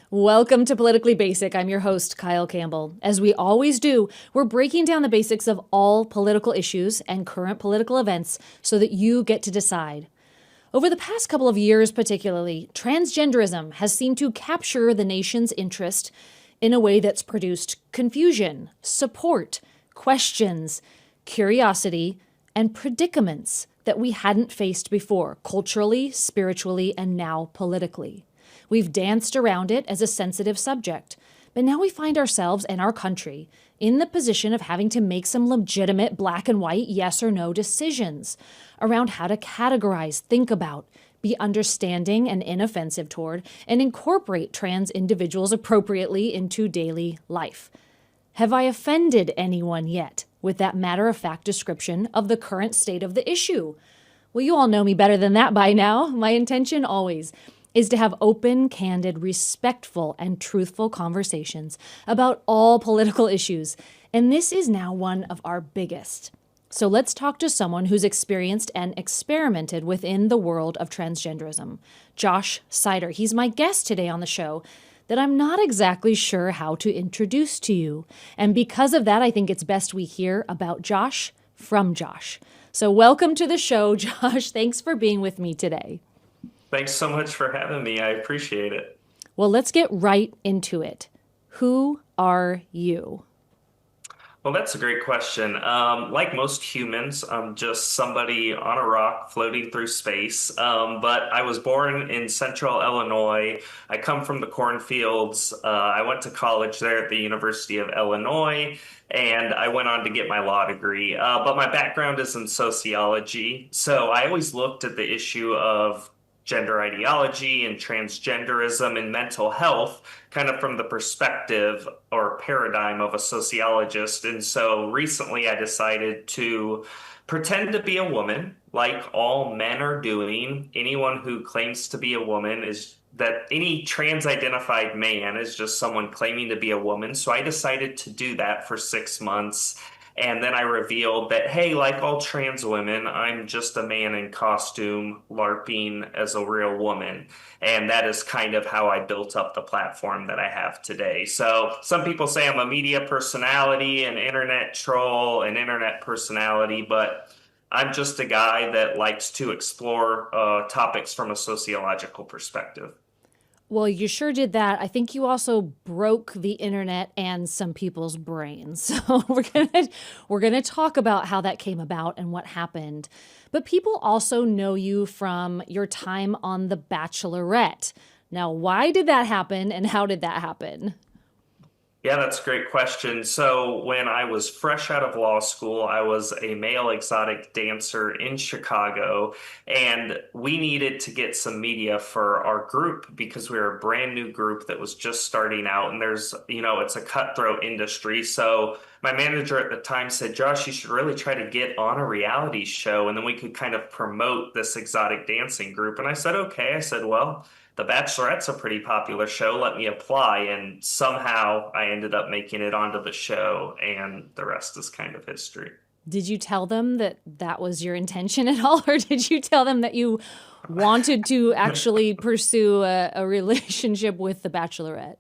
Welcome to Politically Basic. I'm your host, Kyle Campbell. As we always do, we're breaking down the basics of all political issues and current political events so that you get to decide. Over the past couple of years, particularly, transgenderism has seemed to capture the nation's interest in a way that's produced confusion, support, questions, curiosity, and predicaments that we hadn't faced before, culturally, spiritually, and now politically. We've danced around it as a sensitive subject, but now we find ourselves and our country in the position of having to make some legitimate black and white yes or no decisions around how to categorize, think about, be understanding and inoffensive toward, and incorporate trans individuals appropriately into daily life. Have I offended anyone yet with that matter-of-fact description of the current state of the issue? Well, you all know me better than that by now. My intention always is to have open, candid, respectful, and truthful conversations about all political issues. And this is now one of our biggest. So let's talk to someone who's experienced and experimented within the world of transgenderism. Josh Seiter. He's my guest today on the show that I'm not exactly sure how to introduce to you. And because of that, I think it's best we hear about Josh from Josh. So welcome to the show, Josh. Thanks for being with me today. Thanks so much for having me. I appreciate it. Well, let's get right into it. Who are you? Well, that's a great question. Like most humans, I'm just somebody on a rock floating through space. But I was born in central Illinois. I come from the Cornfields. I went to college there at the University of Illinois, and I went on to get my law degree. But my background is in sociology. So I always looked at the issue of gender ideology and transgenderism and mental health kind of from the perspective or paradigm of a sociologist. And so recently I decided to pretend to be a woman like all men are doing. Anyone who claims to be a woman is that any trans identified man is just someone claiming to be a woman. So I decided to do that for 6 months. And then I revealed that, hey, like all trans women, I'm just a man in costume LARPing as a real woman. And that is kind of how I built up the platform that I have today. So some people say I'm a media personality, an internet troll, an internet personality, but I'm just a guy that likes to explore topics from a sociological perspective. Well, you sure did that. I think you also broke the internet and some people's brains. So we're gonna talk about how that came about and what happened. But people also know you from your time on The Bachelorette. Now, why did that happen and how did that happen? Yeah, that's a great question. So, when I was fresh out of law school, I was a male exotic dancer in Chicago, and we needed to get some media for our group because we were a brand new group that was just starting out. And it's a cutthroat industry. So, my manager at the time said, Josh, you should really try to get on a reality show, and then we could kind of promote this exotic dancing group. And I said, okay. I said, well, the Bachelorette's a pretty popular show. Let me apply. And somehow I ended up making it onto the show, and the rest is kind of history. Did you tell them that that was your intention at all? Or did you tell them that you wanted to actually pursue a relationship with The Bachelorette?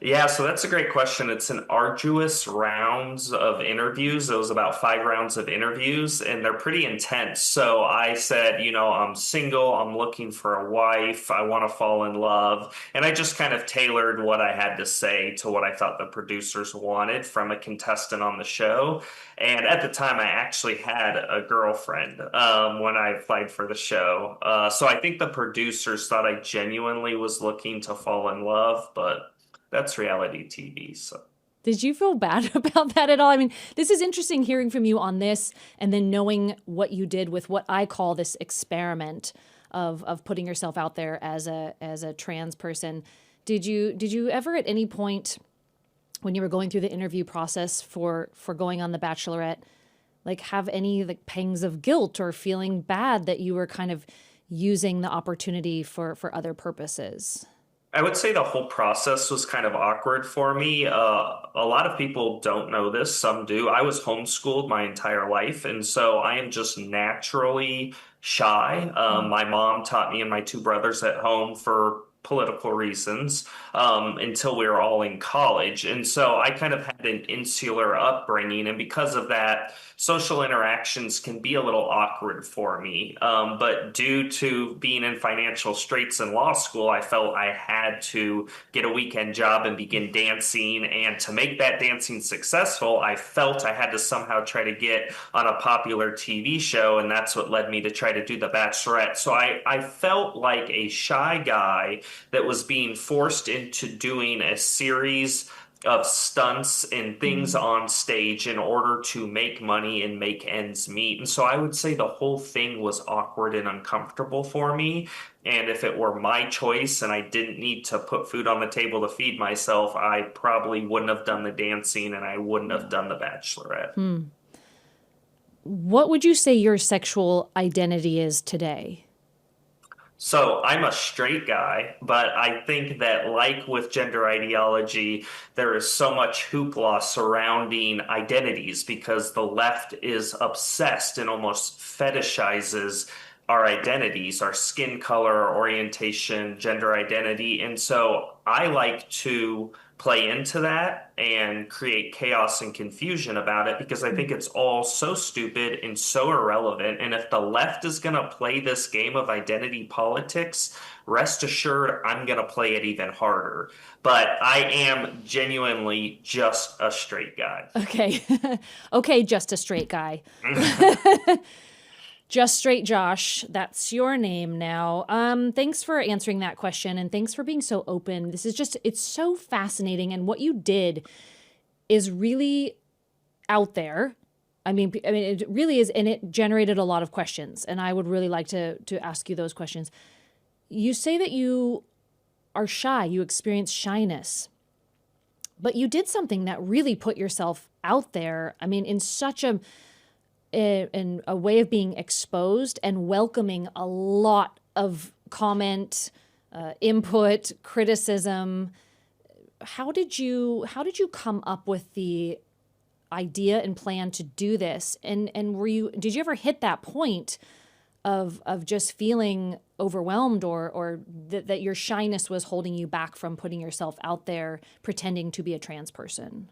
Yeah, so that's a great question. It's an arduous rounds of interviews. It was about 5 rounds of interviews, and they're pretty intense. So I said, I'm single, I'm looking for a wife, I want to fall in love. And I just kind of tailored what I had to say to what I thought the producers wanted from a contestant on the show. And at the time, I actually had a girlfriend when I applied for the show. So I think the producers thought I genuinely was looking to fall in love, but that's reality TV. So Did you feel bad about that at all? I mean, this is interesting hearing from you on this and then knowing what you did with what I call this experiment of putting yourself out there as a trans person. Did you ever at any point when you were going through the interview process for going on The Bachelorette, like have any like pangs of guilt or feeling bad that you were kind of using the opportunity for other purposes? I would say the whole process was kind of awkward for me. A lot of people don't know this, some do. I was homeschooled my entire life, and so I am just naturally shy. My mom taught me and my two brothers at home for political reasons until we were all in college. And so I kind of had an insular upbringing. And because of that, social interactions can be a little awkward for me. But due to being in financial straits in law school, I felt I had to get a weekend job and begin dancing. And to make that dancing successful, I felt I had to somehow try to get on a popular TV show. And that's what led me to try to do The Bachelorette. So I felt like a shy guy that was being forced into doing a series of stunts and things Mm. on stage in order to make money and make ends meet. And so I would say the whole thing was awkward and uncomfortable for me. And if it were my choice and I didn't need to put food on the table to feed myself, I probably wouldn't have done the dancing and I wouldn't have Yeah. done The Bachelorette. Hmm. What would you say your sexual identity is today? So I'm a straight guy, but I think that, like with gender ideology, there is so much hoopla surrounding identities because the left is obsessed and almost fetishizes our identities, our skin color, our orientation, gender identity. And so I like to play into that and create chaos and confusion about it because I think it's all so stupid and so irrelevant. And if the left is going to play this game of identity politics, rest assured I'm going to play it even harder. But I am genuinely just a straight guy. Okay. Okay, just a straight guy. Just Straight Josh, that's your name now. Thanks for answering that question and thanks for being so open. This is just, it's so fascinating. And what you did is really out there. I mean, it really is, and it generated a lot of questions. And I would really like to ask you those questions. You say that you are shy, you experience shyness, but you did something that really put yourself out there. I mean, in such in a way of being exposed and welcoming a lot of comment, input, criticism. How did you come up with the idea and plan to do this? And did you ever hit that point of just feeling overwhelmed or that your shyness was holding you back from putting yourself out there pretending to be a trans person?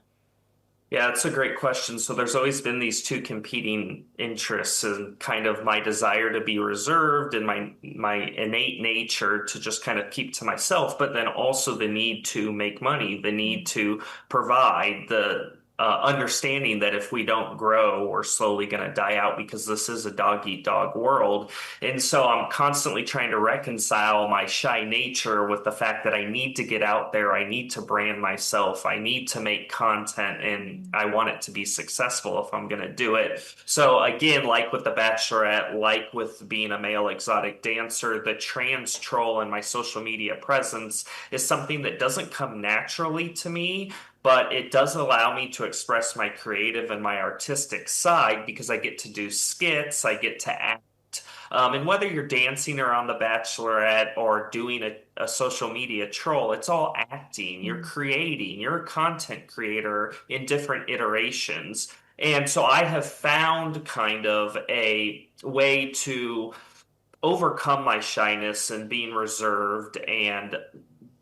Yeah, it's a great question. So there's always been these two competing interests and kind of my desire to be reserved and my innate nature to just kind of keep to myself, but then also the need to make money, the need to provide, the understanding that if we don't grow, we're slowly going to die out because this is a dog eat dog world. And so I'm constantly trying to reconcile my shy nature with the fact that I need to get out there. I need to brand myself. I need to make content and I want it to be successful if I'm going to do it. So again, like with The Bachelorette, like with being a male exotic dancer, the trans troll and my social media presence is something that doesn't come naturally to me, but it does allow me to express my creative and my artistic side because I get to do skits, I get to act. And whether you're dancing or on The Bachelorette or doing a social media troll, it's all acting. You're creating, you're a content creator in different iterations. And so I have found kind of a way to overcome my shyness and being reserved and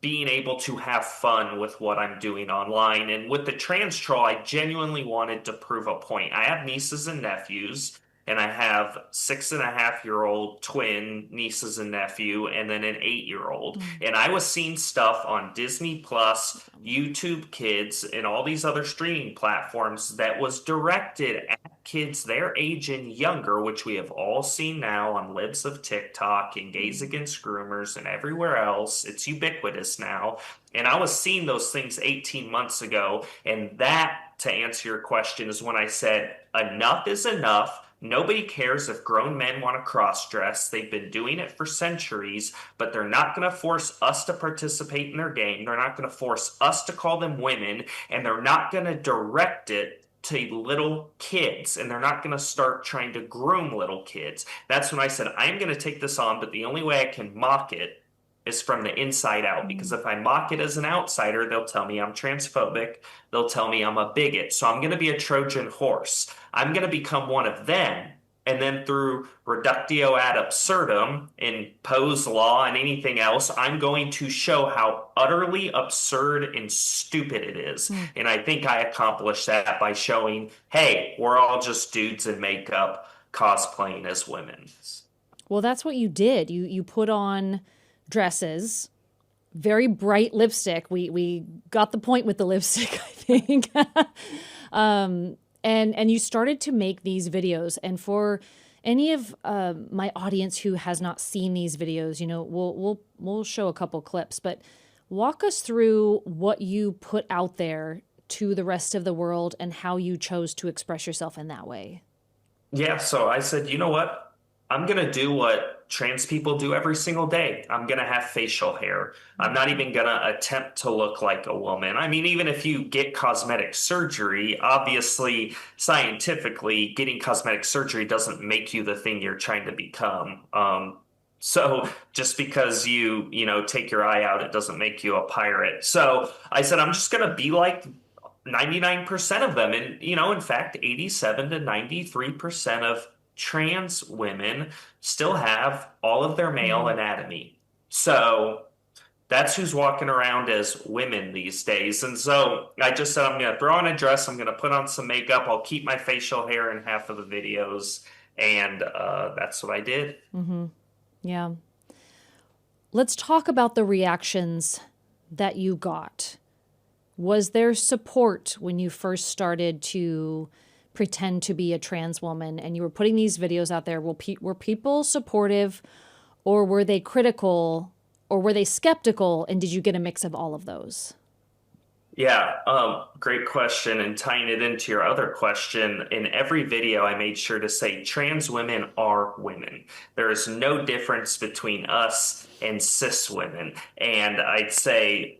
being able to have fun with what I'm doing online. And with the TransTroll, I genuinely wanted to prove a point. I have nieces and nephews, and I have 6.5-year-old twin nieces and nephew, and then an 8-year-old. And I was seeing stuff on Disney Plus, YouTube Kids, and all these other streaming platforms that was directed at kids their age and younger, which we have all seen now on libs of TikTok and Gays Against Groomers and everywhere else. It's ubiquitous now. And I was seeing those things 18 months ago. And that, to answer your question, is when I said, enough is enough. Nobody cares if grown men want to cross dress. They've been doing it for centuries, but they're not going to force us to participate in their game. They're not going to force us to call them women, and they're not going to direct it to little kids, and they're not going to start trying to groom little kids. That's when I said, I'm going to take this on, but the only way I can mock it is from the inside out. Because if I mock it as an outsider, they'll tell me I'm transphobic. They'll tell me I'm a bigot. So I'm going to be a Trojan horse. I'm going to become one of them And then through reductio ad absurdum in Poe's law and anything else, I'm going to show how utterly absurd and stupid it is. Hmm. And I think I accomplished that by showing, hey, we're all just dudes in makeup cosplaying as women. Well, that's what you did. You put on dresses, very bright lipstick. We got the point with the lipstick, I think. And you started to make these videos. And for any of my audience who has not seen these videos, we'll show a couple clips, but walk us through what you put out there to the rest of the world and how you chose to express yourself in that way. Yeah, so I said, you know what? I'm going to do what trans people do every single day. I'm going to have facial hair. I'm not even going to attempt to look like a woman. I mean, even if you get cosmetic surgery, obviously, scientifically, getting cosmetic surgery doesn't make you the thing you're trying to become. So just because you take your eye out, it doesn't make you a pirate. So I said, I'm just going to be like 99% of them. And, in fact, 87 to 93% of trans women still have all of their male anatomy. So that's who's walking around as women these days. And so I just said, I'm going to throw on a dress. I'm going to put on some makeup. I'll keep my facial hair in half of the videos. And that's what I did. Mm-hmm. Yeah. Let's talk about the reactions that you got. Was there support when you first started to pretend to be a trans woman and you were putting these videos out there? Were people supportive, or were they critical, or were they skeptical? And did you get a mix of all of those? Yeah, great question. And tying it into your other question, in every video, I made sure to say trans women are women. There is no difference between us and cis women. And I'd say,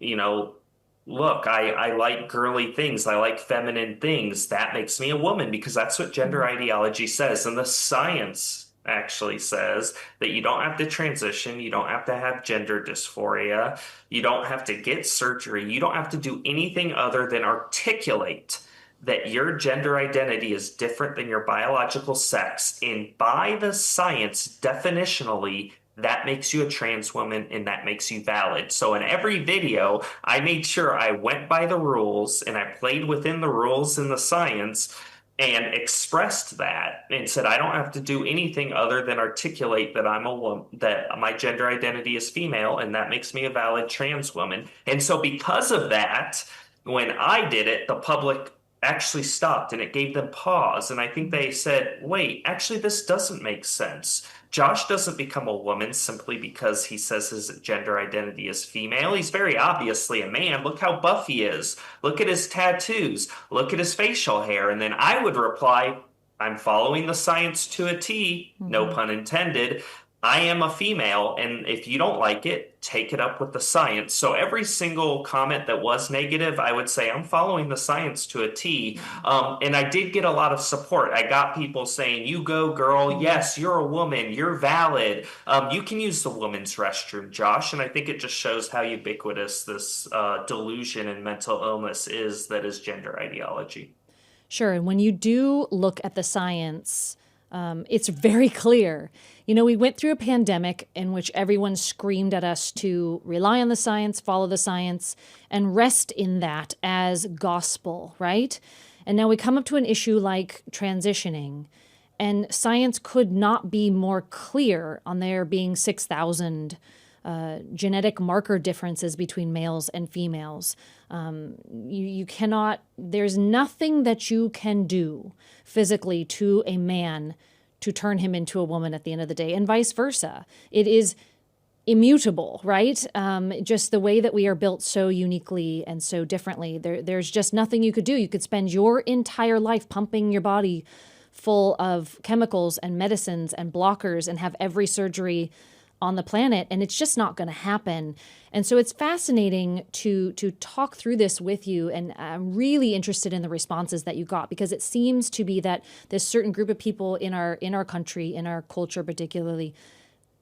look, I like girly things. I like feminine things. That makes me a woman because that's what gender ideology says. And the science actually says that you don't have to transition. You don't have to have gender dysphoria. You don't have to get surgery. You don't have to do anything other than articulate that your gender identity is different than your biological sex. And by the science, definitionally, that makes you a trans woman and that makes you valid. So in every video, I made sure I went by the rules and I played within the rules and the science and expressed that and said, I don't have to do anything other than articulate that I'm a woman, that my gender identity is female, and that makes me a valid trans woman. And so because of that, when I did it, the public actually stopped and it gave them pause. And I think they said, wait, actually, this doesn't make sense. Josh doesn't become a woman simply because he says his gender identity is female. He's very obviously a man. Look how buff he is. Look at his tattoos. Look at his facial hair. And then I would reply, I'm following the science to a T, no pun intended. I am a female, and if you don't like it, take it up with the science. So every single comment that was negative, I would say, I'm following the science to a T. And I did get a lot of support. I got people saying, you go, girl. Yes, you're a woman. You're valid. You can use the women's restroom, Josh. And I think it just shows how ubiquitous this delusion and mental illness is that is gender ideology. Sure. And when you do look at the science, it's very clear. We went through a pandemic in which everyone screamed at us to rely on the science, follow the science, and rest in that as gospel, right? And now we come up to an issue like transitioning, and science could not be more clear on there being 6,000 genetic marker differences between males and females. You cannot, there's nothing that you can do physically to a man to turn him into a woman at the end of the day, and vice versa. It is immutable, right? Just the way that we are built so uniquely and so differently. There's just nothing you could do. You could spend your entire life pumping your body full of chemicals and medicines and blockers and have every surgery on the planet, and it's just not going to happen. And so it's fascinating to talk through this with you, and I'm really interested in the responses that you got, because it seems to be that this certain group of people in our country, in our culture particularly,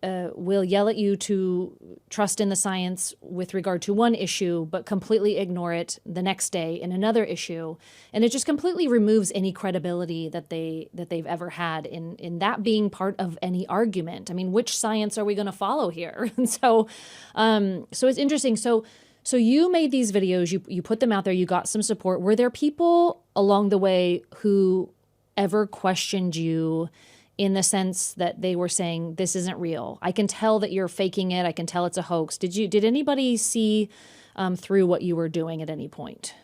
will yell at you to trust in the science with regard to one issue, but completely ignore it the next day in another issue, and it just completely removes any credibility that they've ever had in that being part of any argument. I mean, which science are we going to follow here? And so it's interesting. So you made these videos, you put them out there, you got some support. Were there people along the way who ever questioned you in the sense that they were saying, this isn't real? I can tell that you're faking it. I can tell it's a hoax. Did anybody see through what you were doing at any point?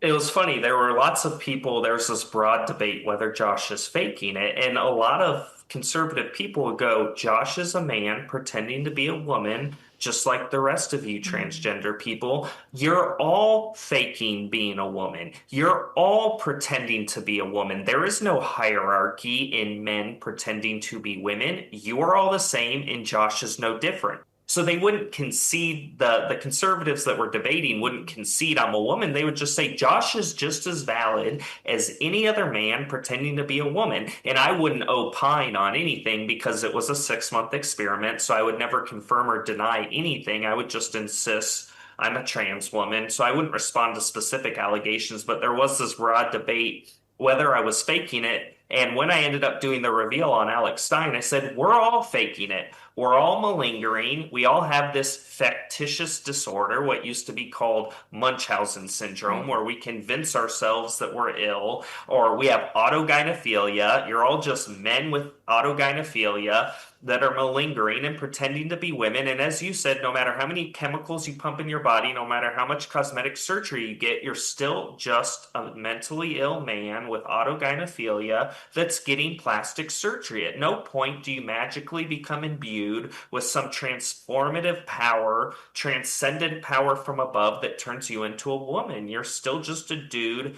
It was funny. There were lots of people. There's this broad debate whether Josh is faking it. And a lot of conservative people would go, Josh is a man pretending to be a woman, just like the rest of you transgender people. You're all faking being a woman. You're all pretending to be a woman. There is no hierarchy in men pretending to be women. You are all the same, and Josh is no different. So they wouldn't concede, the conservatives that were debating wouldn't concede I'm a woman. They would just say Josh is just as valid as any other man pretending to be a woman. And I wouldn't opine on anything because it was a 6-month experiment. So I would never confirm or deny anything. I would just insist I'm a trans woman. So I wouldn't respond to specific allegations. But there was this broad debate whether I was faking it. And when I ended up doing the reveal on Alex Stein, I said, we're all faking it. We're all malingering. We all have this factitious disorder, what used to be called Munchausen syndrome, where we convince ourselves that we're ill, or we have autogynephilia. You're all just men with autogynephilia that are malingering and pretending to be women. And as you said, no matter how many chemicals you pump in your body, no matter how much cosmetic surgery you get, you're still just a mentally ill man with autogynephilia that's getting plastic surgery. At no point do you magically become imbued with some transformative power, transcendent power from above that turns you into a woman. You're still just a dude,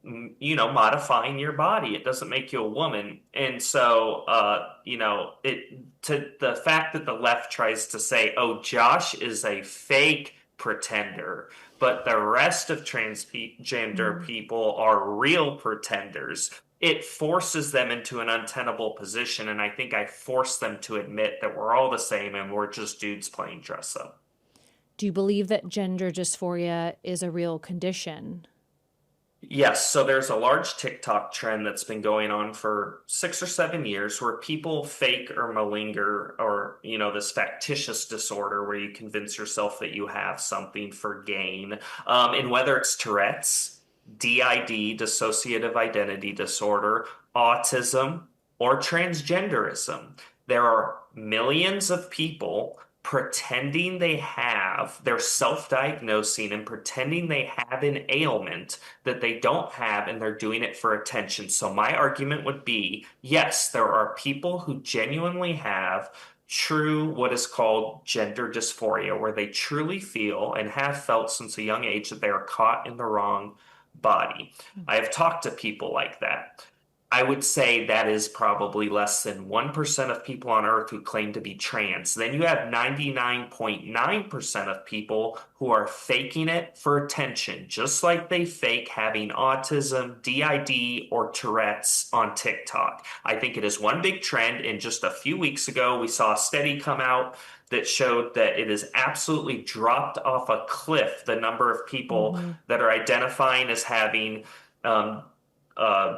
modifying your body. It doesn't make you a woman. And so, to the fact that the left tries to say, oh, Josh is a fake pretender, but the rest of transgender people are real pretenders. It forces them into an untenable position. And I think I force them to admit that we're all the same and we're just dudes playing dress up. Do you believe that gender dysphoria is a real condition? Yes, so there's a large TikTok trend that's been going on for 6 or 7 years where people fake or malinger or, this factitious disorder where you convince yourself that you have something for gain. And whether it's Tourette's, DID, dissociative identity disorder, autism, or transgenderism, there are millions of people pretending they're self-diagnosing and pretending they have an ailment that they don't have, and they're doing it for attention. So my argument would be, yes, there are people who genuinely have true what is called gender dysphoria, where they truly feel and have felt since a young age that they are caught in the wrong body. I have talked to people like that. I would say that is probably less than 1% of people on Earth who claim to be trans. Then you have 99.9% of people who are faking it for attention, just like they fake having autism, DID, or Tourette's on TikTok. I think it is one big trend. And just a few weeks ago, we saw a study come out that showed that it is absolutely dropped off a cliff, the number of people that are identifying as having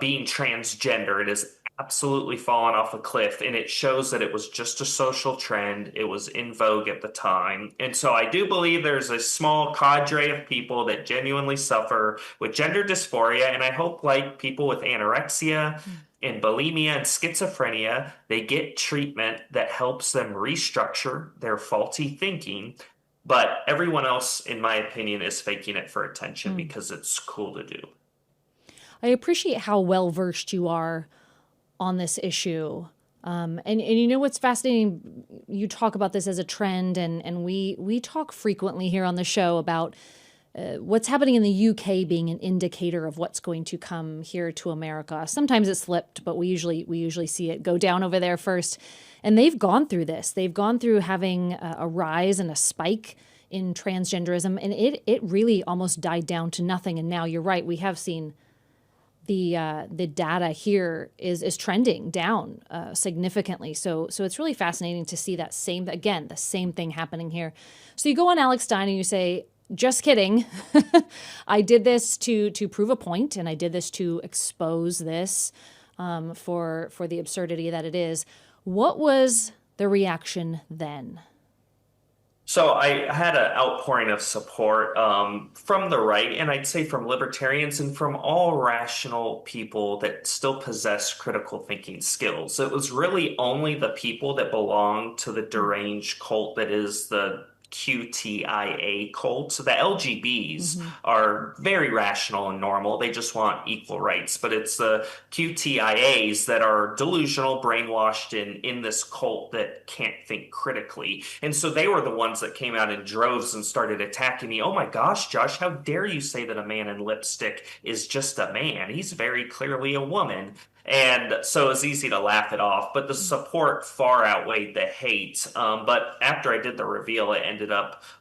being transgender. It has absolutely fallen off a cliff, and it shows that it was just a social trend. It was in vogue at the time. And so I do believe there's a small cadre of people that genuinely suffer with gender dysphoria, and I hope, like people with anorexia and bulimia and schizophrenia, they get treatment that helps them restructure their faulty thinking. But everyone else, in my opinion, is faking it for attention because it's cool to do. I appreciate how well versed you are on this issue. And you know what's fascinating? You talk about this as a trend, and we talk frequently here on the show about what's happening in the UK being an indicator of what's going to come here to America. Sometimes it slipped, but we usually see it go down over there first. And they've gone through this. They've gone through having a rise and a spike in transgenderism, and it really almost died down to nothing. And now you're right, we have seen the data here is trending down significantly. So it's really fascinating to see that the same thing happening here. So you go on Alex Stein and you say, just kidding. I did this to prove a point, and I did this to expose this for the absurdity that it is. What was the reaction then? So I had an outpouring of support from the right, and I'd say from libertarians and from all rational people that still possess critical thinking skills. It was really only the people that belong to the deranged cult that is the QTIA cult. So the LGBs Mm-hmm. are very rational and normal. They just want equal rights. But it's the QTIAs that are delusional, brainwashed in this cult that can't think critically. And so they were the ones that came out in droves and started attacking me. Oh my gosh, Josh, how dare you say that a man in lipstick is just a man? He's very clearly a woman. And so it's easy to laugh it off, but the support far outweighed the hate. But after I did the reveal,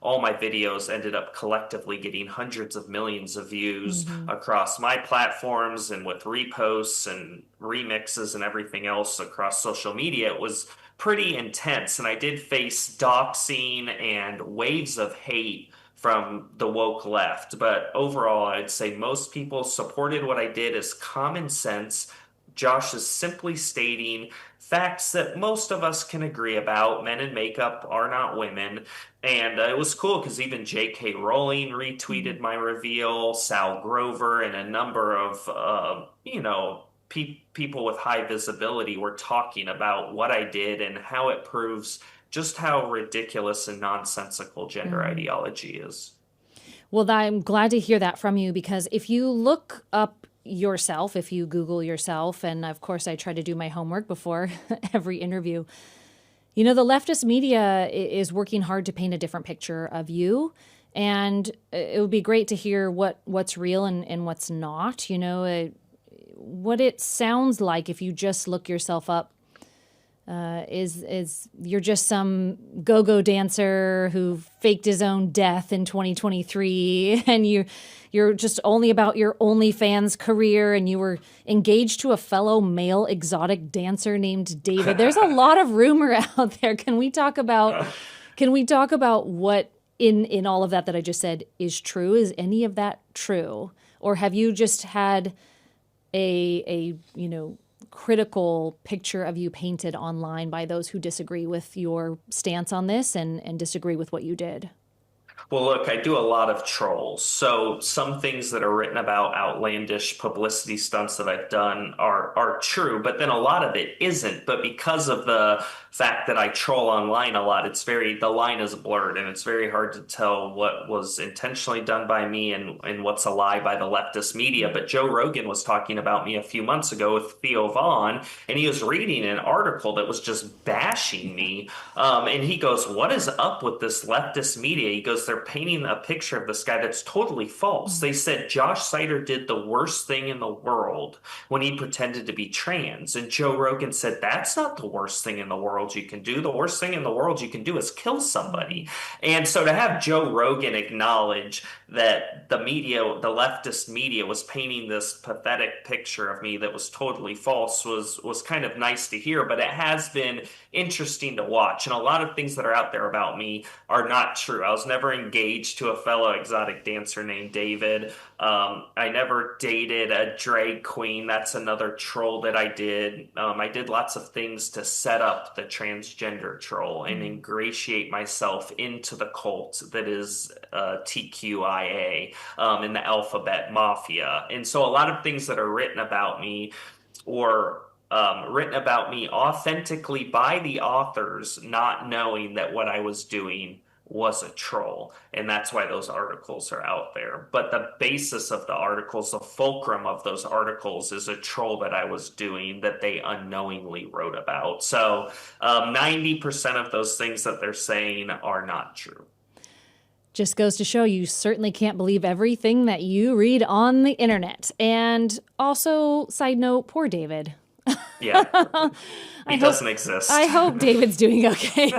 all my videos ended up collectively getting hundreds of millions of views Mm-hmm. across my platforms and with reposts and remixes and everything else across social media. It was pretty intense. And I did face doxing and waves of hate from the woke left. But overall, I'd say most people supported what I did as common sense. Josh is simply stating facts that most of us can agree about. Men in makeup are not women. And it was cool because even J.K. Rowling retweeted my reveal, Sal Grover, and a number of, people with high visibility were talking about what I did and how it proves just how ridiculous and nonsensical gender Mm-hmm. ideology is. Well, I'm glad to hear that from you, because if you look up yourself, if you Google yourself, and of course I try to do my homework before every interview, the leftist media is working hard to paint a different picture of you. And it would be great to hear what's real and what's not, what it sounds like if you just look yourself up. Is you're just some go-go dancer who faked his own death in 2023, and you're just only about your OnlyFans career, and you were engaged to a fellow male exotic dancer named David. There's a lot of rumor out there. Can we talk about what in all of that I just said is true? Is any of that true, or have you just had a critical picture of you painted online by those who disagree with your stance on this and disagree with what you did? Well, look, I do a lot of trolls. So some things that are written about outlandish publicity stunts that I've done are true, but then a lot of it isn't. But because of the fact that I troll online a lot, the line is blurred, and it's very hard to tell what was intentionally done by me and what's a lie by the leftist media. But Joe Rogan was talking about me a few months ago with Theo Vaughn, and he was reading an article that was just bashing me. And he goes, "What is up with this leftist media?" He goes, "They're painting a picture of this guy that's totally false. They said Josh Seiter did the worst thing in the world when he pretended to be trans." And Joe Rogan said, "That's not the worst thing in the world you can do. The worst thing in the world you can do is kill somebody." And so to have Joe Rogan acknowledge that the leftist media was painting this pathetic picture of me that was totally false was kind of nice to hear, but it has been interesting to watch. And a lot of things that are out there about me are not true. I was never engaged to a fellow exotic dancer named David. I never dated a drag queen. That's another troll that I did. I did lots of things to set up the transgender troll and ingratiate myself into the cult that is TQIA in the alphabet mafia. And so a lot of things that are written about me or written about me authentically by the authors, not knowing that what I was doing was a troll. And that's why those articles are out there. But the basis of the articles, the fulcrum of those articles, is a troll that I was doing that they unknowingly wrote about. So 90% of those things that they're saying are not true. Just goes to show you certainly can't believe everything that you read on the internet. And also, side note, poor David. Yeah, he doesn't exist. I hope David's doing okay.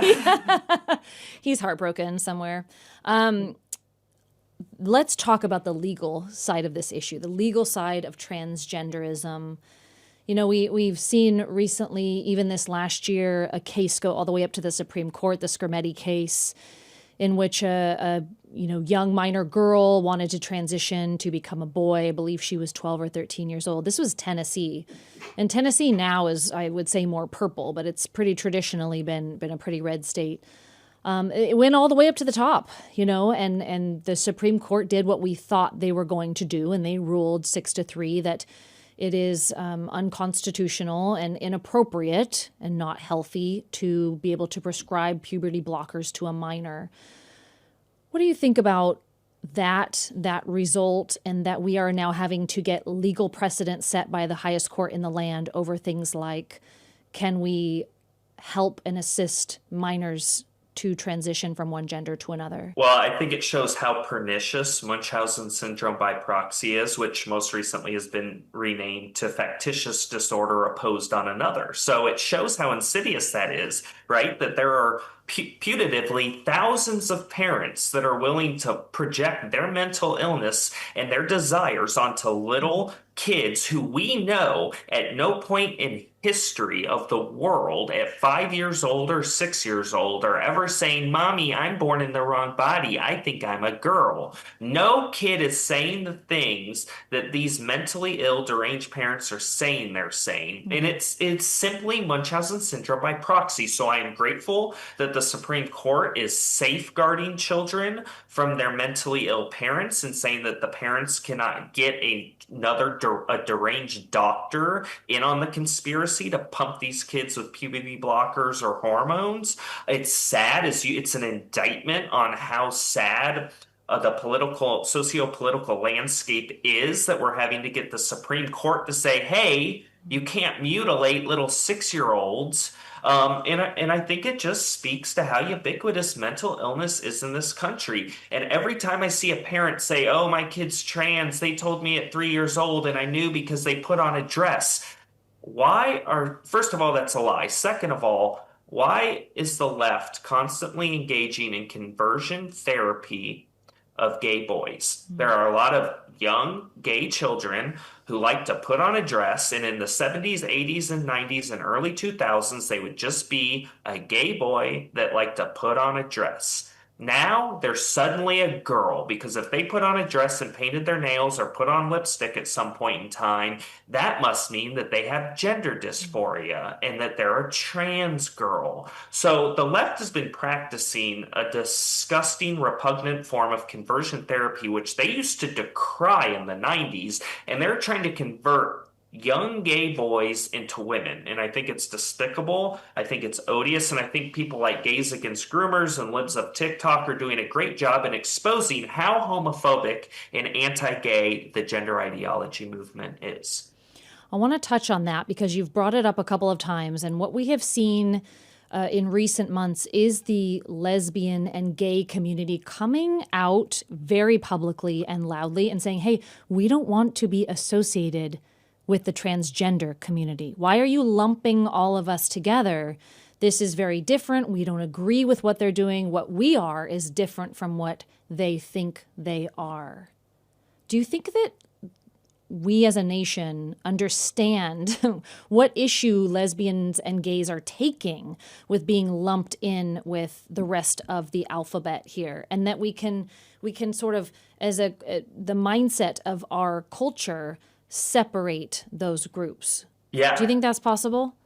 He's heartbroken somewhere. let's talk about the legal side of this issue, the legal side of transgenderism. We've seen recently, even this last year, a case go all the way up to the Supreme Court, the Scarametti case, in which a young minor girl wanted to transition to become a boy. I believe she was 12 or 13 years old. This was Tennessee. And Tennessee now is, I would say, more purple, but it's pretty traditionally been a pretty red state. It went all the way up to the top, and the Supreme Court did what we thought they were going to do, and they ruled 6-3 that it is unconstitutional and inappropriate and not healthy to be able to prescribe puberty blockers to a minor. What do you think about that result, and that we are now having to get legal precedent set by the highest court in the land over things like, can we help and assist minors to transition from one gender to another? Well, I think it shows how pernicious Munchausen syndrome by proxy is, which most recently has been renamed to factitious disorder opposed on another. So it shows how insidious that is, right? That there are putatively thousands of parents that are willing to project their mental illness and their desires onto little kids who we know at no point in history of the world at 5 years old or 6 years old are ever saying, Mommy, I'm born in the wrong body. I think I'm a girl. No kid is saying the things that these mentally ill, deranged parents are saying they're saying. And it's simply Munchausen syndrome by proxy. So I am grateful that the Supreme Court is safeguarding children from their mentally ill parents and saying that the parents cannot get another deranged doctor in on the conspiracy to pump these kids with puberty blockers or hormones. It's sad. It's an indictment on how sad the socio-political landscape is, that we're having to get the Supreme Court to say, hey, you can't mutilate little 6-year-olds. And I think it just speaks to how ubiquitous mental illness is in this country. And every time I see a parent say, oh, my kid's trans, they told me at 3 years old and I knew because they put on a dress. First of all, that's a lie. Second of all, why is the left constantly engaging in conversion therapy of gay boys? There are a lot of young gay children who like to put on a dress, and in the 70s, 80s, and 90s, and early 2000s, they would just be a gay boy that liked to put on a dress. Now they're suddenly a girl because if they put on a dress and painted their nails or put on lipstick at some point in time, that must mean that they have gender dysphoria and that they're a trans girl. So the left has been practicing a disgusting, repugnant form of conversion therapy, which they used to decry in the 90s, and they're trying to convert young gay boys into women. And I think it's despicable. I think it's odious. And I think people like Gays Against Groomers and Libs of TikTok are doing a great job in exposing how homophobic and anti-gay the gender ideology movement is. I want to touch on that because you've brought it up a couple of times. And what we have seen in recent months is the lesbian and gay community coming out very publicly and loudly and saying, hey, we don't want to be associated with the transgender community. Why are you lumping all of us together? This is very different. We don't agree with what they're doing. What we are is different from what they think they are. Do you think that we as a nation understand what issue lesbians and gays are taking with being lumped in with the rest of the alphabet here, and that we can sort of, as the mindset of our culture, separate those groups? Yeah. Do you think that's possible?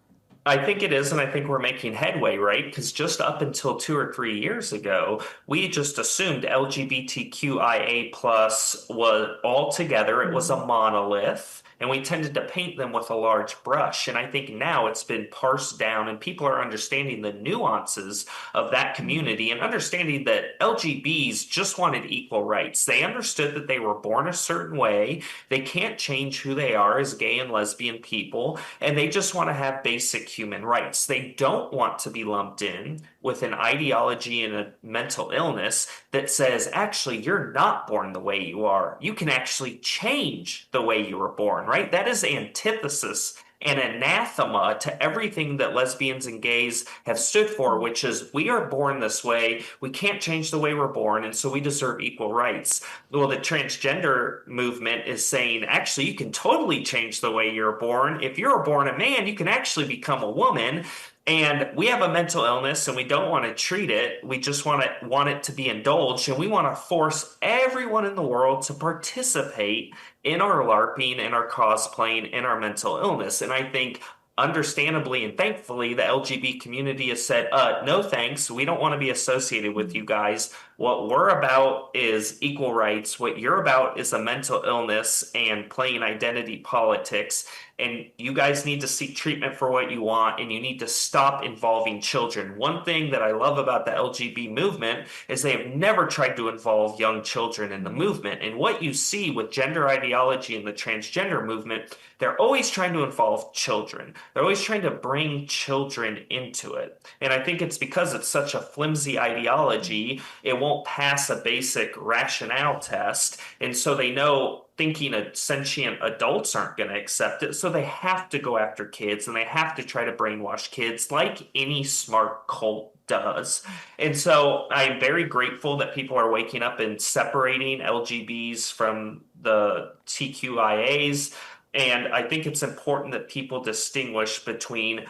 I think it is, and I think we're making headway, right? Because just up until 2 or 3 years ago, we just assumed LGBTQIA plus was all together. It was a monolith, and we tended to paint them with a large brush. And I think now it's been parsed down, and people are understanding the nuances of that community and understanding that LGBs just wanted equal rights. They understood that they were born a certain way. They can't change who they are as gay and lesbian people, and they just want to have basic human rights. They don't want to be lumped in with an ideology and a mental illness that says, actually, you're not born the way you are. You can actually change the way you were born, right? That is antithesis and anathema to everything that lesbians and gays have stood for, which is we are born this way. We can't change the way we're born, and so we deserve equal rights. Well, the transgender movement is saying actually you can totally change the way you're born. If you're born a man, you can actually become a woman. And we have a mental illness and we don't want to treat it. We just want it to be indulged. And we want to force everyone in the world to participate in our LARPing, in our cosplaying, in our mental illness. And I think understandably and thankfully, the LGBT community has said, no thanks. We don't want to be associated with you guys. What we're about is equal rights. What you're about is a mental illness and playing identity politics. And you guys need to seek treatment for what you want, and you need to stop involving children. One thing that I love about the LGBT movement is they have never tried to involve young children in the movement. And what you see with gender ideology and the transgender movement, they're always trying to involve children. They're always trying to bring children into it. And I think it's because it's such a flimsy ideology, it won't pass a basic rationale test. And so they know thinking sentient adults aren't going to accept it. So they have to go after kids and they have to try to brainwash kids like any smart cult does. And so I'm very grateful that people are waking up and separating LGBs from the TQIAs. And I think it's important that people distinguish between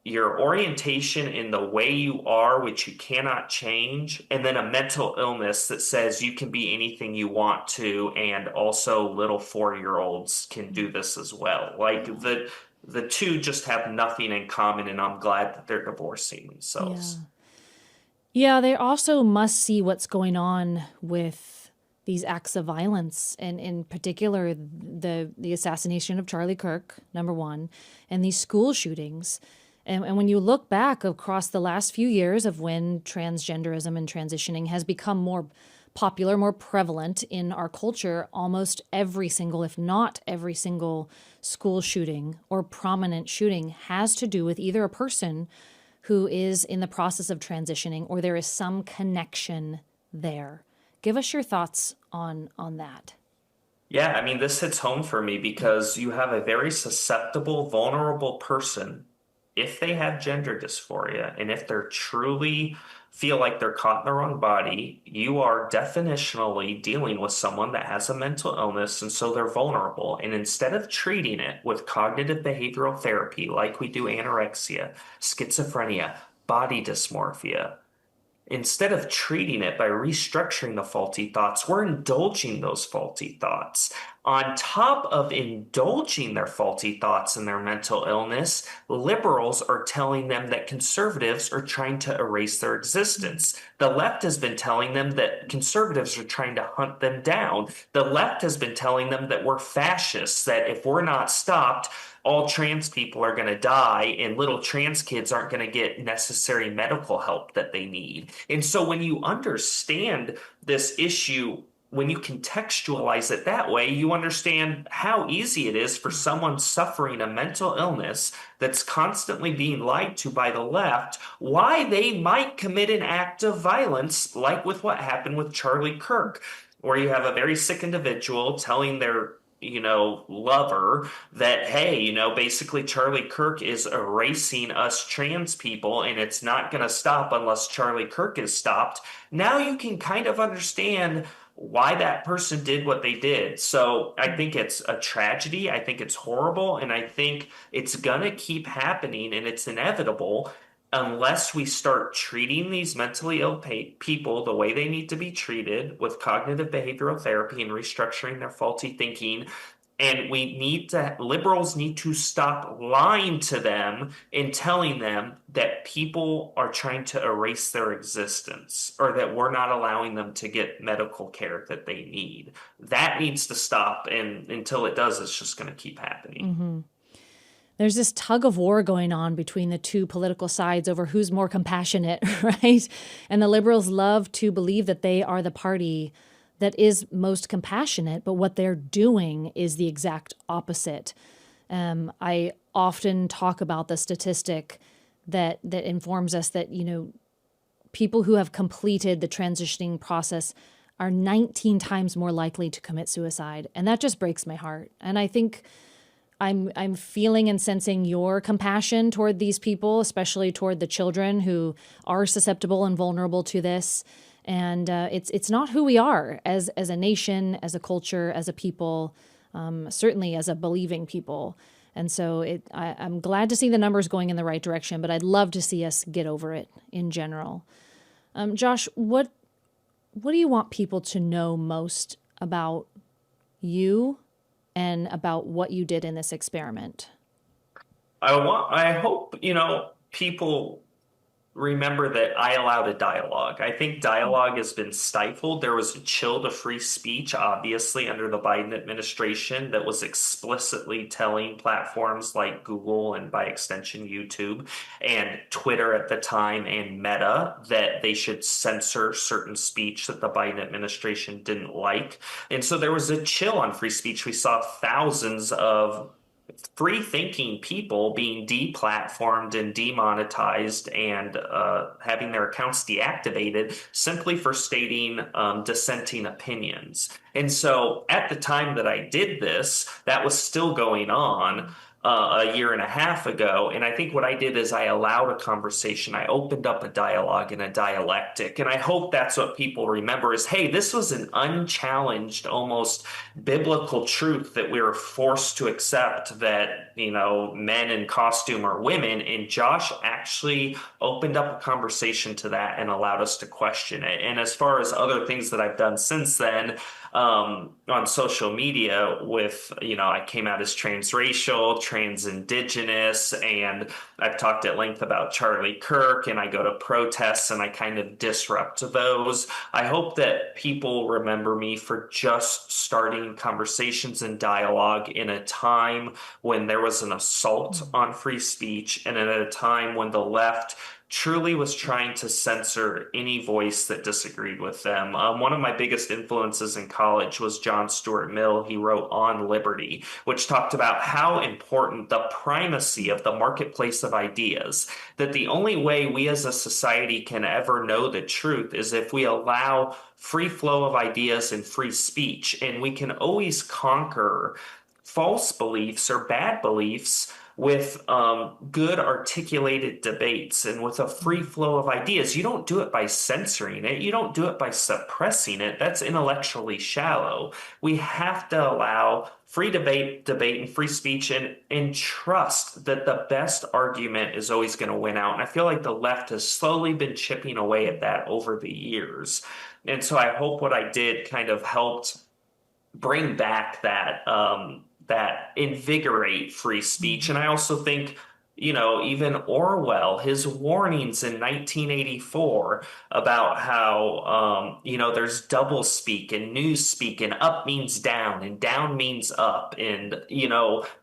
your orientation in the way you are, which you cannot change, and then a mental illness that says you can be anything you want to, and also little 4-year-olds can do this as well. Like the two just have nothing in common, and I'm glad that they're divorcing themselves. Yeah, they also must see what's going on with these acts of violence, and in particular the assassination of Charlie Kirk, number one, and these school shootings. And when you look back across the last few years of when transgenderism and transitioning has become more popular, more prevalent in our culture, almost every single, if not every single school shooting or prominent shooting has to do with either a person who is in the process of transitioning or there is some connection there. Give us your thoughts on that. Yeah, I mean, this hits home for me because you have a very susceptible, vulnerable person. If they have gender dysphoria and if they're truly feel like they're caught in the wrong body, you are definitionally dealing with someone that has a mental illness and so they're vulnerable. And instead of treating it with cognitive behavioral therapy like we do anorexia, schizophrenia, body dysmorphia, instead of treating it by restructuring the faulty thoughts, we're indulging those faulty thoughts. On top of indulging their faulty thoughts and their mental illness, liberals are telling them that conservatives are trying to erase their existence. The left has been telling them that conservatives are trying to hunt them down. The left has been telling them that we're fascists, that if we're not stopped, all trans people are going to die and little trans kids aren't going to get necessary medical help that they need. And so when you understand this issue, when you contextualize it that way, you understand how easy it is for someone suffering a mental illness that's constantly being lied to by the left, why they might commit an act of violence, like with what happened with Charlie Kirk, where you have a very sick individual telling their lover that, hey, basically Charlie Kirk is erasing us trans people and it's not going to stop unless Charlie Kirk is stopped. Now you can kind of understand why that person did what they did. So I think it's a tragedy. I think it's horrible. And I think it's going to keep happening and it's inevitable unless we start treating these mentally ill people the way they need to be treated with cognitive behavioral therapy and restructuring their faulty thinking. And liberals need to stop lying to them and telling them that people are trying to erase their existence or that we're not allowing them to get medical care that they need. That needs to stop. And until it does, it's just going to keep happening. Mm-hmm. There's this tug of war going on between the two political sides over who's more compassionate, right? And the liberals love to believe that they are the party that is most compassionate, but what they're doing is the exact opposite. I often talk about the statistic that informs us that, people who have completed the transitioning process are 19 times more likely to commit suicide. And that just breaks my heart. And I think I'm feeling and sensing your compassion toward these people, especially toward the children who are susceptible and vulnerable to this. And it's not who we are as a nation, as a culture, as a people, certainly as a believing people. And so I'm glad to see the numbers going in the right direction, but I'd love to see us get over it in general. Josh, what do you want people to know most about you and about what you did in this experiment? I hope, people remember that I allowed a dialogue. I think dialogue has been stifled. There was a chill to free speech, obviously, under the Biden administration that was explicitly telling platforms like Google and by extension YouTube and Twitter at the time and Meta that they should censor certain speech that the Biden administration didn't like. And so there was a chill on free speech. We saw thousands of free thinking people being deplatformed and demonetized and having their accounts deactivated simply for stating dissenting opinions. And so at the time that I did this, that was still going on. A year and a half ago. And I think what I did is I allowed a conversation. I opened up a dialogue and a dialectic. And I hope that's what people remember is, hey, this was an unchallenged, almost biblical truth that we were forced to accept that, men in costume are women. And Josh actually opened up a conversation to that and allowed us to question it. And as far as other things that I've done since then, on social media with, I came out as transracial, trans indigenous, and I've talked at length about Charlie Kirk, and I go to protests and I kind of disrupt those. I hope that people remember me for just starting conversations and dialogue in a time when there was an assault on free speech and at a time when the left truly was trying to censor any voice that disagreed with them. One of my biggest influences in college was John Stuart Mill. He wrote On Liberty, which talked about how important the primacy of the marketplace of ideas, that the only way we as a society can ever know the truth is if we allow free flow of ideas and free speech, and we can always conquer false beliefs or bad beliefs with good articulated debates and with a free flow of ideas. You don't do it by censoring it. You don't do it by suppressing it. That's intellectually shallow. We have to allow free debate, and free speech and trust that the best argument is always going to win out. And I feel like the left has slowly been chipping away at that over the years. And so I hope what I did kind of helped bring back that invigorate free speech. And I also think, even Orwell, his warnings in 1984 about how, there's double speak and news speak and up means down and down means up. And,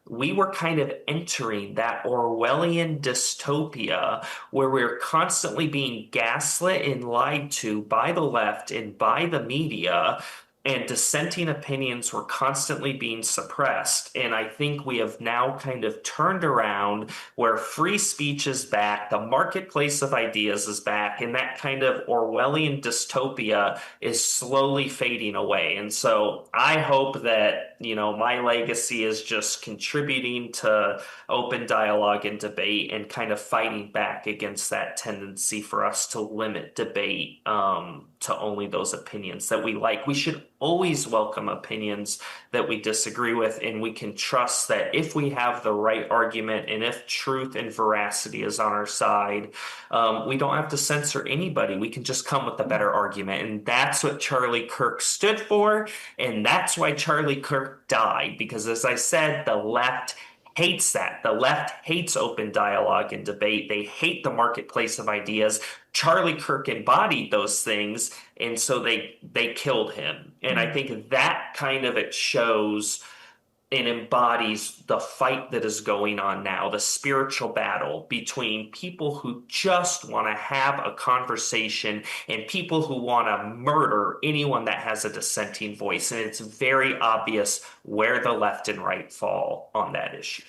we were kind of entering that Orwellian dystopia where we're constantly being gaslit and lied to by the left and by the media, and dissenting opinions were constantly being suppressed. And I think we have now kind of turned around where free speech is back, the marketplace of ideas is back, and that kind of Orwellian dystopia is slowly fading away. And so I hope that, my legacy is just contributing to open dialogue and debate and kind of fighting back against that tendency for us to limit debate to only those opinions that we like. We should always welcome opinions that we disagree with, and we can trust that if we have the right argument and if truth and veracity is on our side, we don't have to censor anybody. We can just come with a better argument. And that's what Charlie Kirk stood for. And that's why Charlie Kirk died, because as I said, the left hates that. The left hates open dialogue and debate. They hate the marketplace of ideas. Charlie Kirk embodied those things, and so they killed him. And I think that kind of it shows and embodies the fight that is going on now, the spiritual battle between people who just want to have a conversation and people who want to murder anyone that has a dissenting voice. And it's very obvious where the left and right fall on that issue.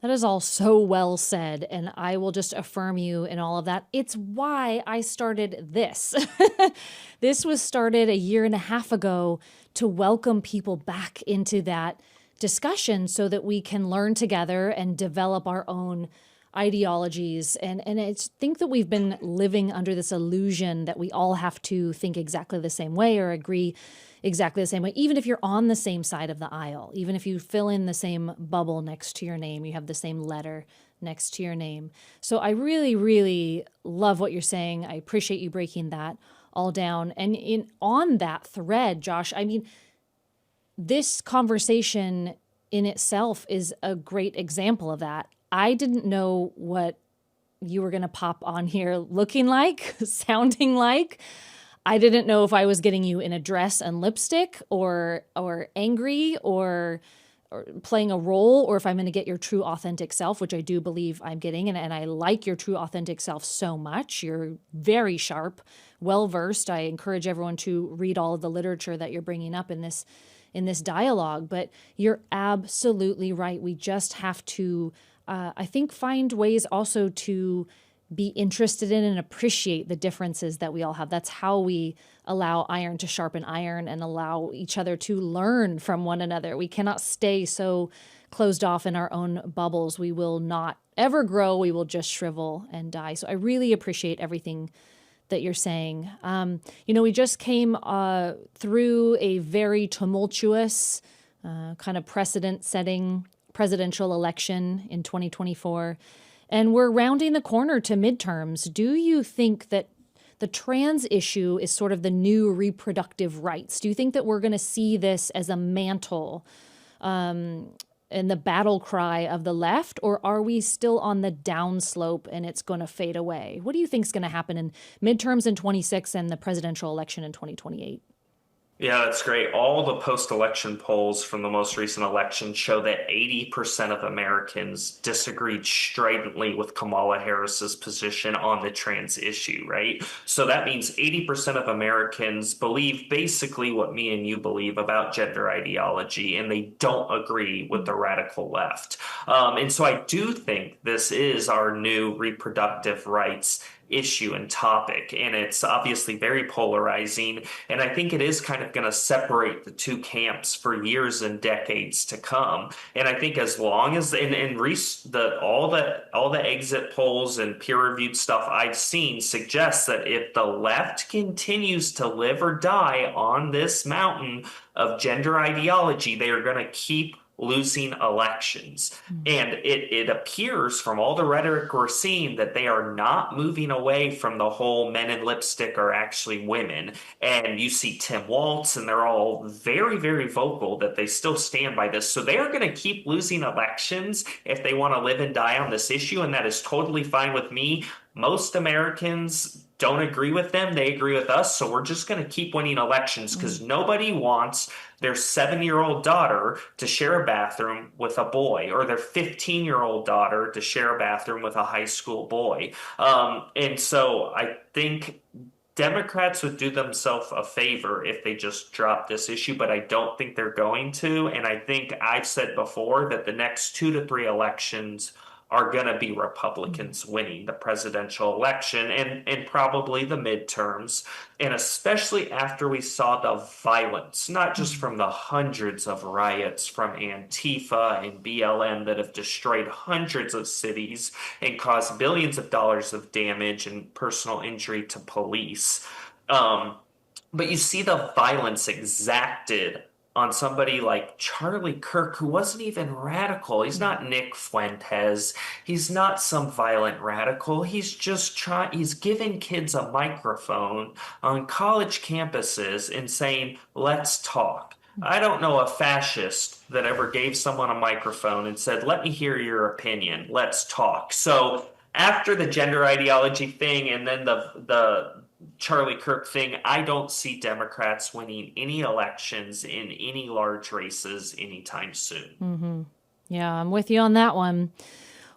That is all so well said, and I will just affirm you in all of that. It's why I started this. This was started a year and a half ago to welcome people back into that discussion so that we can learn together and develop our own ideologies. And I think that we've been living under this illusion that we all have to think exactly the same way or agree exactly the same way, even if you're on the same side of the aisle, even if you fill in the same bubble next to your name, you have the same letter next to your name. So I really, really love what you're saying. I appreciate you breaking that all down. And on that thread, Josh, I mean, this conversation in itself is a great example of that. I didn't know what you were going to pop on here looking like, sounding like. I didn't know if I was getting you in a dress and lipstick or angry or playing a role, or if I'm going to get your true authentic self, which I do believe I'm getting. And I like your true authentic self so much. You're very sharp, well-versed. I encourage everyone to read all of the literature that you're bringing up in this dialogue. But you're absolutely right. We just have to, I think, find ways also to be interested in and appreciate the differences that we all have. That's how we allow iron to sharpen iron and allow each other to learn from one another. We cannot stay so closed off in our own bubbles. We will not ever grow. We will just shrivel and die. So I really appreciate everything that you're saying. We just came through a very tumultuous kind of precedent-setting presidential election in 2024. And we're rounding the corner to midterms. Do you think that the trans issue is sort of the new reproductive rights? Do you think that we're going to see this as a mantle and the battle cry of the left, or are we still on the downslope and it's going to fade away? What do you think is going to happen in midterms in 26 and the presidential election in 2028? Yeah, that's great. All the post-election polls from the most recent election show that 80% of Americans disagreed stridently with Kamala Harris's position on the trans issue, right? So that means 80% of Americans believe basically what me and you believe about gender ideology, and they don't agree with the radical left. And so I do think this is our new reproductive rights issue and topic, and it's obviously very polarizing, and I think it is kind of going to separate the two camps for years and decades to come. And I think as long as all the exit polls and peer-reviewed stuff I've seen suggests that if the left continues to live or die on this mountain of gender ideology, they are going to keep losing elections. And it appears from all the rhetoric we're seeing that they are not moving away from the whole men in lipstick are actually women. And you see Tim Walz, and they're all very, very vocal that they still stand by this. So they are going to keep losing elections if they want to live and die on this issue. And that is totally fine with me. Most Americans don't agree with them. They agree with us. So we're just going to keep winning elections because nobody wants their 7-year-old daughter to share a bathroom with a boy, or their 15-year-old daughter to share a bathroom with a high school boy. And so I think Democrats would do themselves a favor if they just dropped this issue, but I don't think they're going to. And I think I've said before that the next 2 to 3 elections are going to be Republicans winning the presidential election and probably the midterms. And especially after we saw the violence, not just from the hundreds of riots from Antifa and BLM that have destroyed hundreds of cities and caused billions of dollars of damage and personal injury to police. But you see the violence exacted on somebody like Charlie Kirk, who wasn't even radical. He's not Nick Fuentes. He's not some violent radical. He's just he's giving kids a microphone on college campuses and saying, let's talk. I don't know a fascist that ever gave someone a microphone and said, let me hear your opinion. Let's talk. So after the gender ideology thing and then the Charlie Kirk thing, I don't see Democrats winning any elections in any large races anytime soon. Yeah, I'm with you on that one.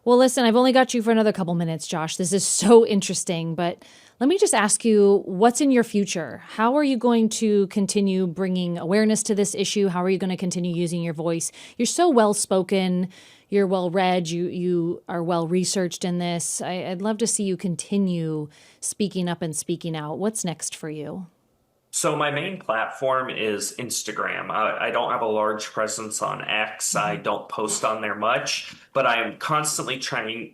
Well, listen, I've only got you for another couple minutes, Josh. This is so interesting, but let me just ask you, what's in your future? How are you going to continue bringing awareness to this issue? How are you going to continue using your voice? You're so well-spoken. You're well-read. You are well-researched in this. I'd love to see you continue speaking up and speaking out. What's next for you? So my main platform is Instagram. I don't have a large presence on X. I Mhm. don't post on there much, but I am constantly putting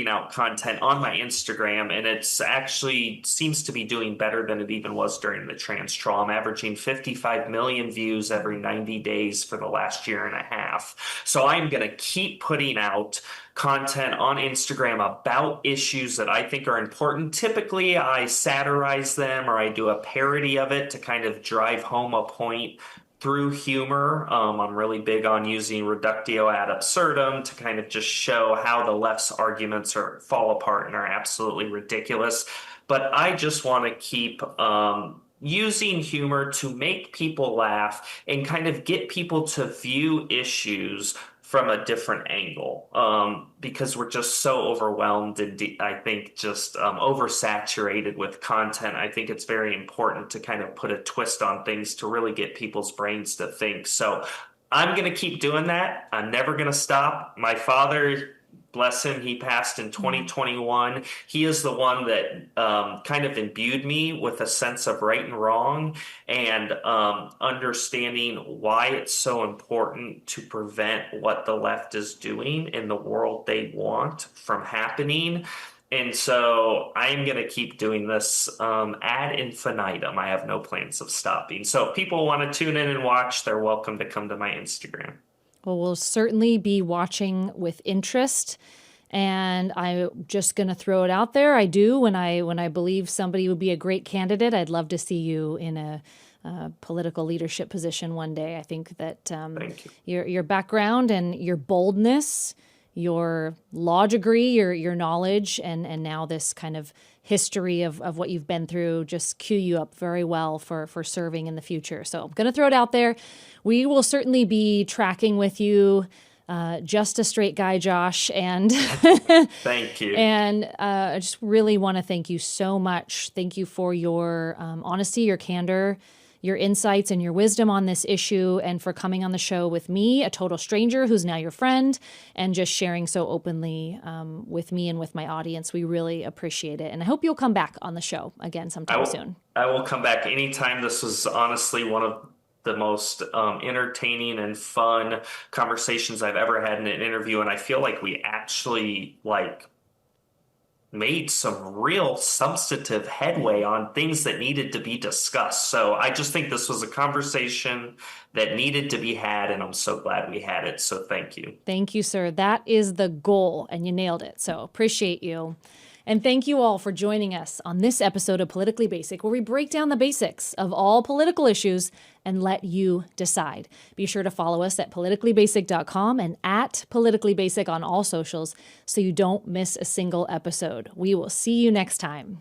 out content on my Instagram, and it's actually seems to be doing better than it even was during the TransTroll. I'm averaging 55 million views every 90 days for the last year and a half. So I'm going to keep putting out content on Instagram about issues that I think are important. Typically, I satirize them or I do a parody of it to kind of drive home a point through humor. I'm really big on using reductio ad absurdum to kind of just show how the left's arguments fall apart and are absolutely ridiculous. But I just want to keep using humor to make people laugh and kind of get people to view issues from a different angle, because we're just so overwhelmed and I think just oversaturated with content. I think it's very important to kind of put a twist on things to really get people's brains to think. So I'm going to keep doing that. I'm never going to stop. My father, bless him, he passed in Mhm. 2021. He is the one that kind of imbued me with a sense of right and wrong and understanding why it's so important to prevent what the left is doing in the world they want from happening. And so I'm going to keep doing this ad infinitum. I have no plans of stopping. So if people want to tune in and watch, they're welcome to come to my Instagram. Well, we'll certainly be watching with interest. And I'm just going to throw it out there. I do when I believe somebody would be a great candidate. I'd love to see you in a political leadership position one day. I think that Thank you. your background and your boldness, your law degree, your knowledge, and now this kind of history of what you've been through just cue you up very well for serving in the future. So I'm going to throw it out there. We will certainly be tracking with you. Just a straight guy, Josh, and Thank you. and I just really want to thank you so much. Thank you for your honesty, your candor, your insights, and your wisdom on this issue, and for coming on the show with me, a total stranger who's now your friend, and just sharing so openly with me and with my audience. We really appreciate it, and I hope you'll come back on the show again I sometime will, soon. I will come back anytime. This was honestly one of the most entertaining and fun conversations I've ever had in an interview, and I feel like we actually made some real substantive headway on things that needed to be discussed. So I just think this was a conversation that needed to be had, and I'm so glad we had it. So thank you. Thank you, sir. That is the goal, and you nailed it. So appreciate you. And thank you all for joining us on this episode of Politically Basic, where we break down the basics of all political issues and let you decide. Be sure to follow us at politicallybasic.com and at politicallybasic on all socials so you don't miss a single episode. We will see you next time.